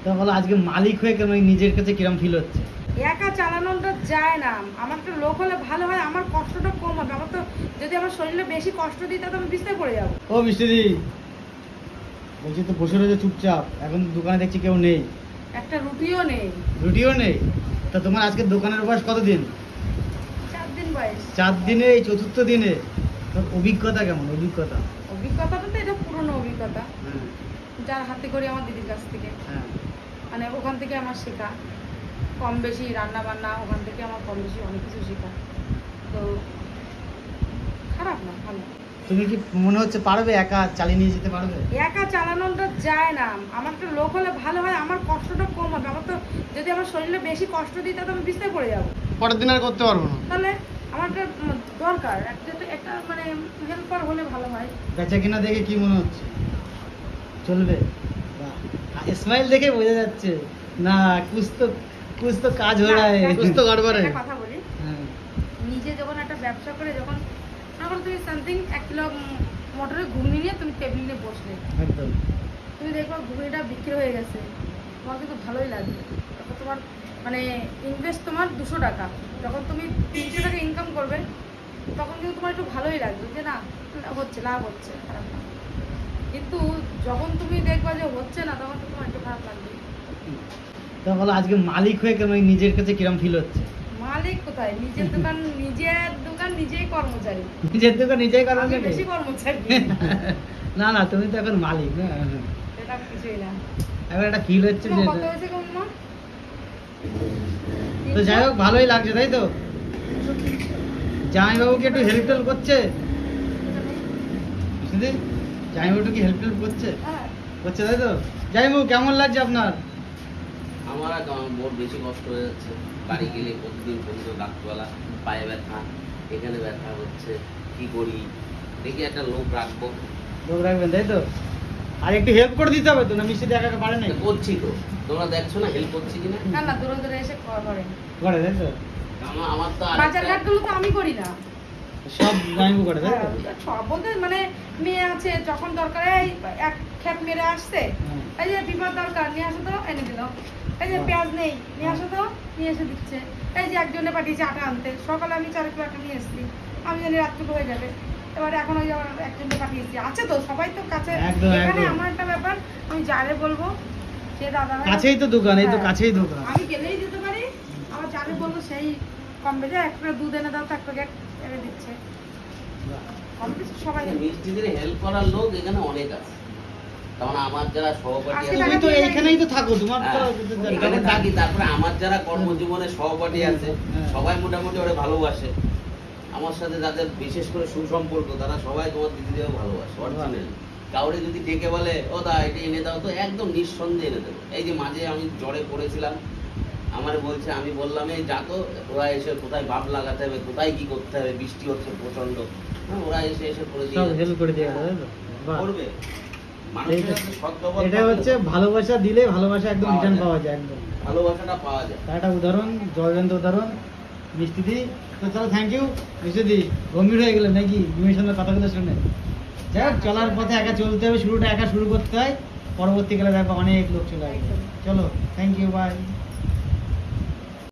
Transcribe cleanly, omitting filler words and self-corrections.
তো বলো আজকে মালিক হয়ে কেন নিজের কাছে কিরম ফিল হচ্ছে? একা চালানোটা যায় না। আমার তো লোক হলে ভালো হয়, আমার কষ্টটা কম হবে। আমার তো যদি আমার শরীরে বেশি কষ্ট দিই তাহলে আমি বিছনায় পড়ে যাবো। ও মিষ্টিদি, বলছি তো বসে রয়েছে চুপচাপ, এখন দোকানে দেখছি কেউ নেই, একটা রুটিও নেই। রুটিও নেই। তা তোমার আজকে দোকানের বয়স কতদিন? 4 দিন বয়স। 4 দিনে, এই 4র্থ দিনে তোর অভিজ্ঞতা কেমন? অভিজ্ঞতাটা তো এটা পুরনো অভিজ্ঞতা, হ্যাঁ যার হাতে করি আমার দিদির কাছ থেকে। হ্যাঁ। মানে ওখান থেকে আমার শেখা, কম বেশি রান্না বান্না ওখান থেকে আমার কম বেশি অনেক কিছু শেখা। তো খারাপ না, ভালো। তুমি কি মনে হচ্ছে পারবে, একা চালিয়ে নিয়ে যেতে পারবে? একা চালানোটা যায় না। আমার তো লোক হলে ভালো হয়, আমার কষ্টটা কম হবে। আমার তো যদি আমার শরীরে বেশি কষ্ট দিই তাহলে আমি বিছনায় পড়ে যাবো। পরের দিন আর করতে পারবো না। তাহলে আমার একটা দরকার, একটা মানে হেল্পার হলে ভালো হয়। বেচা কিনা দেখে কি মনে হচ্ছে? চলবে? স্মাইল দেখে বোঝা যাচ্ছে না কুছ তো কাজ হয়ে রहा है, कुछ तो गड़बड़ है। একটা কথা বলি, নিজে যখন একটা ব্যবসা করে, যখন তুমি সামথিং 1 কিলো মটরের ঘুগনি নিয়ে তুমি টেবিল নিয়ে বসলে, একদম তুমি দেখবা ঘুগনিটা বিক্রি হয়ে গেছে, তোমার কিন্তু ভালোই লাগবে। তখন তোমার মানে ইনভেস্ট তোমার 200 টাকা, যখন তুমি 300 টাকা ইনকাম করবে তখন কিন্তু তোমার একটু ভালোই লাগবে যে না হচ্ছে, লাভ হচ্ছে, খারাপ না। কিন্তু যখন তুমি দেখবা যে হচ্ছে না, তখন তো তোমার একটু খারাপ লাগবে। তো বলো আজকে মালিক হয়ে কেন নিজের কাছে কিরম ফিল হচ্ছে? মালিক কোথায়? নিজের দোকান নিজেই কর্মচারী। নিজের দোকান নিজেই করো আমি নাকি? বেশি কর্মচারী। না না, তুমি তো এখন মালিক না, এটা কিছুই না। এখন একটা ফিল হচ্ছে যে। কত হয়েছে কেমন মা? তো যাই হোক, ভালোই লাগছে তাই তো? জামাইবাবুকে একটু হেল্প টেল্প করছে? বুঝলি, জামাইবাবু কি হেল্প টেল্প করছে? হ্যাঁ। করছে তাই তো? জামাইবাবু কেমন লাগছে আপনার? আমার আর মোর বেশি কষ্ট হয়ে যাচ্ছে। বাড়ি গেলে প্রতিদিন রাত্রবেলা পায়ে ব্যথা, এখানে ব্যথা হচ্ছে, কি করি? দেখি একটা লোক রাখবো। লোক রাখবেন তাই তো? আর একটু হেল্প করে দিতে হবে তো, না মিষ্টি একা একা পারে না? করছি তো, তোমরা দেখছো না হেল্প করছি কিনা? না না, দূরে দূরে এসে করে। করে তাই তো? আমার তো বাজার ঘাটগুলো তো আমি করি না, সব জামাইবাবু করে তাই তো? সব বলতে মানে মেয়ে আছে, যখন দরকার এই এক খেপ মেরে আসছে, এই যে বিপদ দরকার নিয়ে আসো তো, এনে দিল। এই যে পেঁয়াজ নেই, নিয়ে আসো তো, নিয়ে এসে দিচ্ছে। এই যে একজনে পাঠিয়েছে আটা আনতে, সকালে আমি 4 কিলো আটা নিয়ে এসেছি, আমি জানি রাত্রিবেলা হয়ে যাবে। এবারে এখন ওই একজনকে পাঠিয়েছি, আছে তো সবাই তো কাছে। এখানে আমার একটা ব্যাপার, আমি যারে বলবো সে দাদা কাছেই তো দোকান, এই তো কাছেই দোকান, আমি গেলেই দিতে পারি। আবার যারে বলবো সেই কম বেজে 1 প্যাকেট দুধ এনে দাও, তো 1 প্যাকেট এনে দিচ্ছে। কম বেশি সবাই মিষ্টিদের হেল্প করার লোক এখানে অনেক আছে। কারণ আমার যারা সহপাঠী আছে, তুমি তো এইখানেই তো থাকো, তোমার তো এখানে থাকি। তারপরে আমার যারা কর্মজীবনে সহপাঠী আছে, সবাই মোটামুটি ওরা ভালোবাসে। আমার সাথে যাদের বিশেষ করে সুসম্পর্ক, তারা সবাই তোমার দিদিদেরও ভালোবাসে অরিজিনালি। কাউরে যদি ডেকে বলে ও দা এটা এনে দাও, তো একদম নিঃসন্দেহে এনে দেবো। এই যে মাঝে আমি জ্বরে পড়েছিলাম, আমার বলছে, আমি বললাম এই যা তো, ওরা এসে কোথায় বাপ লাগাতে হবে, কোথায় কি করতে হবে, বৃষ্টি হচ্ছে প্রচন্ড, ওরা এসে করে দিয়ে হেল্প করে দিয়ে করবে। এটা হচ্ছে ভালোবাসা দিলে ভালোবাসা একদম রিটার্ন পাওয়া যায়, একদম ভালোবাসাটা পাওয়া যায়। তার একটা উদাহরণ, জলজান্ত উদাহরণ মিষ্টি দি। তো চলো, থ্যাংক ইউ মিষ্টি দি। গম্ভীর হয়ে গেলেন নাকি মেয়ের সঙ্গে কথাগুলো শুনে? যাই হোক, চলার পথে একা চলতে হবে, শুরুটা একা শুরু করতে হয়, পরবর্তীকালে দেখবো অনেক লোক চলে আসবে। চলো, থ্যাংক ইউ, বাই।